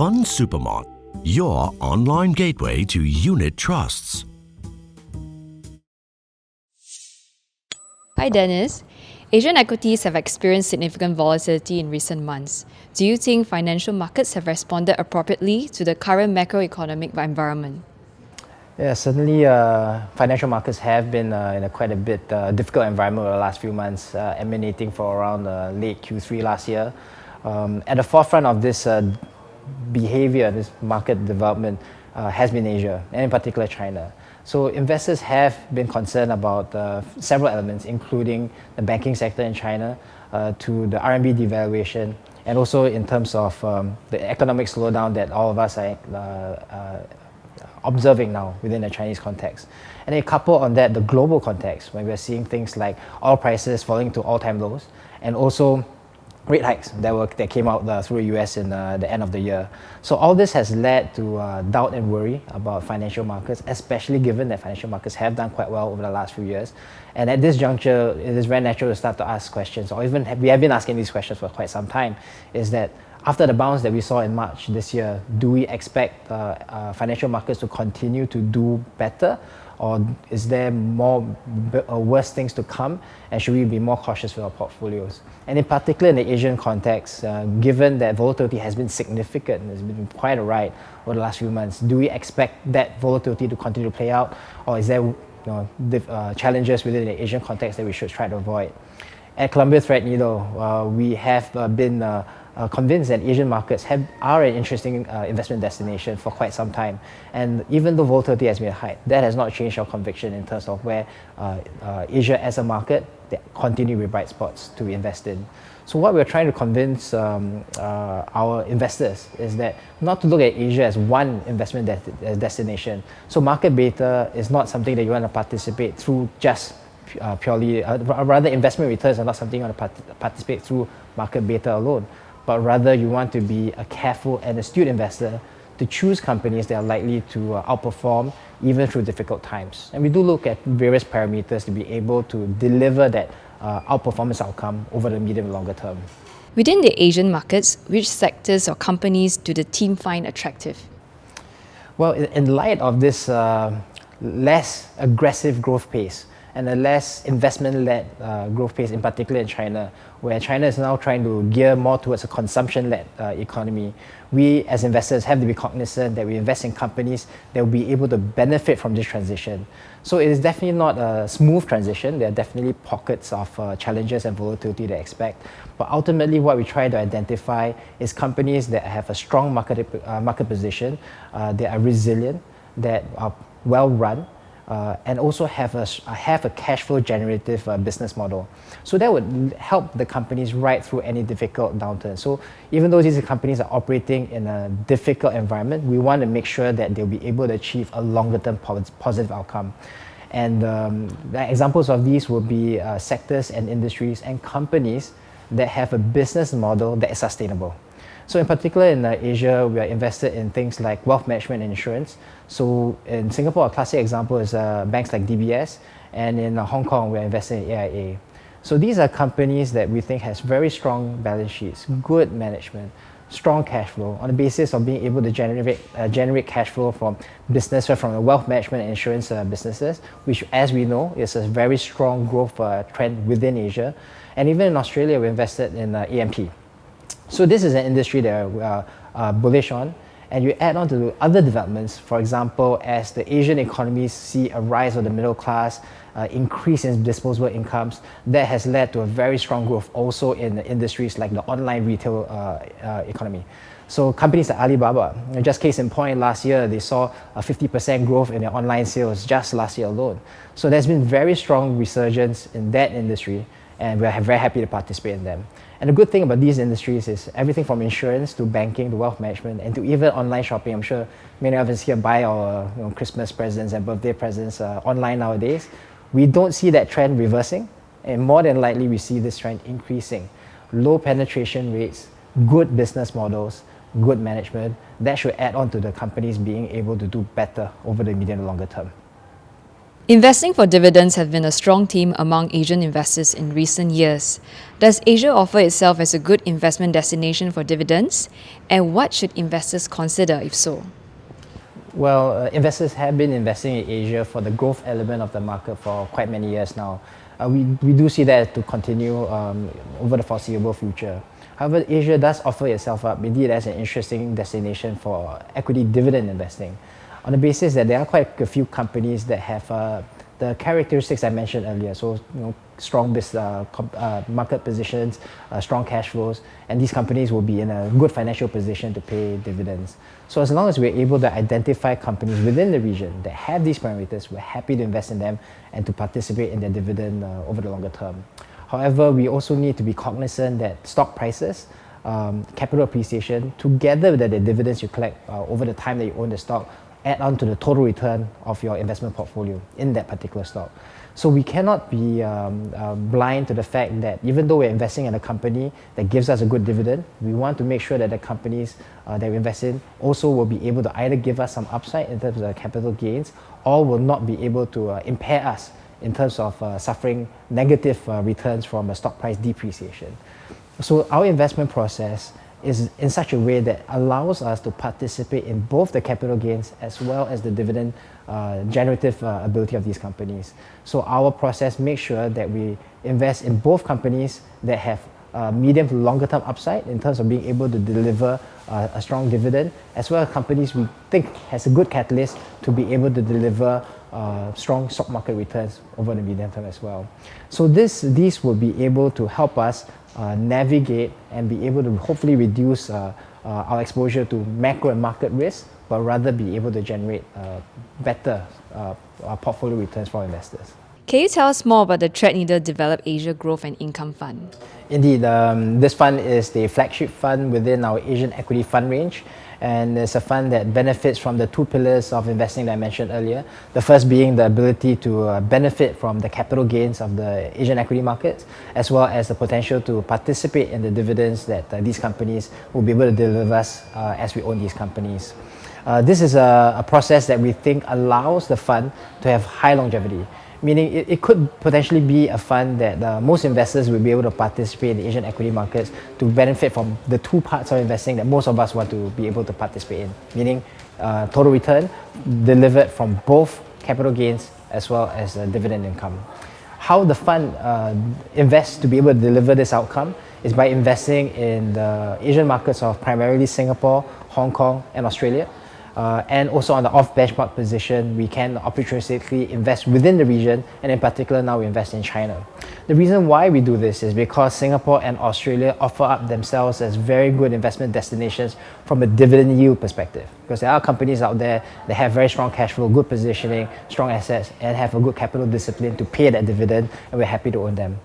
Fund Supermart, your online gateway to unit trusts. Hi Dennis. Asian equities have experienced significant volatility in recent months. Do you think financial markets have responded appropriately to the current macroeconomic environment? Yeah, certainly financial markets have been in a quite a bit difficult environment over the last few months, emanating from around late Q3 last year. At the forefront of this behavior, this market development, has been Asia, and in particular China. So investors have been concerned about several elements, including the banking sector in China, to the RMB devaluation, and also in terms of the economic slowdown that all of us are observing now within the Chinese context. And then couple on that the global context, when we're seeing things like oil prices falling to all-time lows, and also rate hikes that came out through the US in the end of the year. So all this has led to doubt and worry about financial markets, especially given that financial markets have done quite well over the last few years. And at this juncture, it is very natural to start to ask questions, or even we have been asking these questions for quite some time, is that after the bounce that we saw in March this year, do we expect financial markets to continue to do better? Or is there more worse things to come, and should we be more cautious with our portfolios? And in particular in the Asian context, given that volatility has been significant, it's been quite a ride over the last few months, do we expect that volatility to continue to play out, or is there challenges within the Asian context that we should try to avoid? At Columbia Threadneedle, we have been convinced that Asian markets are an interesting investment destination for quite some time. And even though volatility has been high, that has not changed our conviction in terms of where Asia as a market continue to be bright spots to invest in. So what we're trying to convince our investors is that not to look at Asia as one investment destination. So market beta is not something that you want to participate through just purely, rather investment returns are not something you want to participate through market beta alone, but rather you want to be a careful and astute investor to choose companies that are likely to outperform even through difficult times. And we do look at various parameters to be able to deliver that outperformance outcome over the medium and longer term. Within the Asian markets, which sectors or companies do the team find attractive? Well, in light of this less aggressive growth pace, and a less investment-led growth pace, in particular in China, where China is now trying to gear more towards a consumption-led economy. We as investors have to be cognizant that we invest in companies that will be able to benefit from this transition. So it is definitely not a smooth transition. There are definitely pockets of challenges and volatility to expect. But ultimately what we try to identify is companies that have a strong market position, that are resilient, that are well-run, and also have a cash flow generative business model. So that would help the companies ride through any difficult downturn. So even though these companies are operating in a difficult environment, we want to make sure that they'll be able to achieve a longer term positive outcome. And the examples of these will be sectors and industries and companies that have a business model that is sustainable. So in particular in Asia, we are invested in things like wealth management and insurance. So in Singapore, a classic example is banks like DBS, and in Hong Kong, we are invested in AIA. So these are companies that we think has very strong balance sheets, good management, strong cash flow on the basis of being able to generate cash flow from businesses, from the wealth management and insurance businesses, which as we know is a very strong growth trend within Asia. And even in Australia, we invested in AMP. So this is an industry that we are bullish on, and you add on to other developments, for example, as the Asian economies see a rise of the middle class, increase in disposable incomes, that has led to a very strong growth also in the industries like the online retail economy. So companies like Alibaba, just case in point, last year they saw a 50% growth in their online sales just last year alone. So there's been very strong resurgence in that industry, and we're very happy to participate in them. And the good thing about these industries is everything from insurance to banking to wealth management and to even online shopping. I'm sure many of us here buy our Christmas presents and birthday presents online nowadays. We don't see that trend reversing, and more than likely we see this trend increasing. Low penetration rates, good business models, good management, that should add on to the companies being able to do better over the medium and longer term. Investing for dividends has been a strong theme among Asian investors in recent years. Does Asia offer itself as a good investment destination for dividends? And what should investors consider if so? Well, investors have been investing in Asia for the growth element of the market for quite many years now. We do see that to continue over the foreseeable future. However, Asia does offer itself up indeed as an interesting destination for equity dividend investing, on the basis that there are quite a few companies that have the characteristics I mentioned earlier. So, strong market positions, strong cash flows, and these companies will be in a good financial position to pay dividends. So, as long as we're able to identify companies within the region that have these parameters, we're happy to invest in them and to participate in their dividend over the longer term. However, we also need to be cognizant that stock prices, capital appreciation, together with the dividends you collect over the time that you own the stock, add on to the total return of your investment portfolio in that particular stock. So we cannot be blind to the fact that even though we're investing in a company that gives us a good dividend, we want to make sure that the companies that we invest in also will be able to either give us some upside in terms of capital gains, or will not be able to impair us in terms of suffering negative returns from a stock price depreciation. So our investment process is in such a way that allows us to participate in both the capital gains as well as the dividend generative ability of these companies. So our process makes sure that we invest in both companies that have medium to longer term upside in terms of being able to deliver a strong dividend, as well as companies we think has a good catalyst to be able to deliver strong stock market returns over the medium term as well. So these will be able to help us navigate and be able to hopefully reduce our exposure to macro and market risk, but rather be able to generate better portfolio returns for investors. Can you tell us more about the Threadneedle Develop Asia Growth and Income Fund? Indeed, this fund is the flagship fund within our Asian equity fund range, and it's a fund that benefits from the two pillars of investing that I mentioned earlier. The first being the ability to benefit from the capital gains of the Asian equity markets, as well as the potential to participate in the dividends that these companies will be able to deliver us as we own these companies. This is a process that we think allows the fund to have high longevity, meaning it could potentially be a fund that most investors will be able to participate in the Asian equity markets to benefit from the two parts of investing that most of us want to be able to participate in, meaning total return delivered from both capital gains as well as dividend income. How the fund invests to be able to deliver this outcome is by investing in the Asian markets of primarily Singapore, Hong Kong, and Australia. And also on the off-benchmark position, we can opportunistically invest within the region, and in particular now we invest in China. The reason why we do this is because Singapore and Australia offer up themselves as very good investment destinations from a dividend yield perspective, because there are companies out there that have very strong cash flow, good positioning, strong assets, and have a good capital discipline to pay that dividend, and we're happy to own them.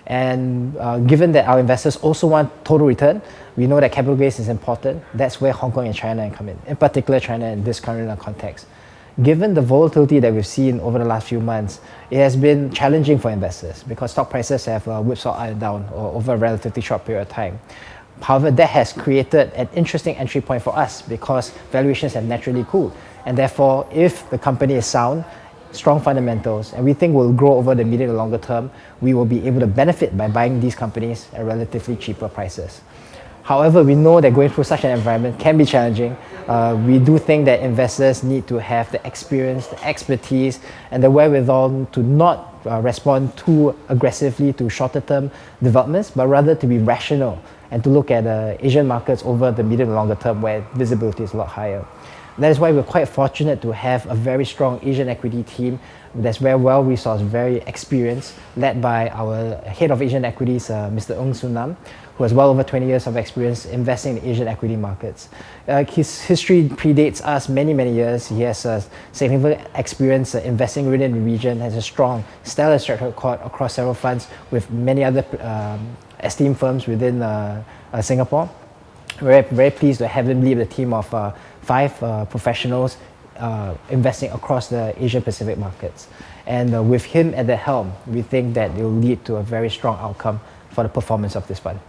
And given that our investors also want total return, we know that capital gains is important. That's where Hong Kong and China come in particular China in this current context. Given the volatility that we've seen over the last few months, it has been challenging for investors because stock prices have whipsawed down over a relatively short period of time. However, that has created an interesting entry point for us because valuations have naturally cooled. And therefore, if the company is sound, strong fundamentals, and we think will grow over the medium to longer term, we will be able to benefit by buying these companies at relatively cheaper prices. However, we know that going through such an environment can be challenging. We do think that investors need to have the experience, the expertise, and the wherewithal to not respond too aggressively to shorter term developments, but rather to be rational and to look at Asian markets over the medium to longer term where visibility is a lot higher. That is why we're quite fortunate to have a very strong Asian equity team that's very well resourced, very experienced, led by our head of Asian equities, Mr. Ng Soon Nam, who has well over 20 years of experience investing in Asian equity markets. His history predates us many years. He has significant experience investing within the region, has a strong, stellar track record across several funds with many other esteemed firms within Singapore. We're very pleased to have him lead a team of 5 professionals investing across the Asia Pacific markets. And with him at the helm, we think that it will lead to a very strong outcome for the performance of this fund.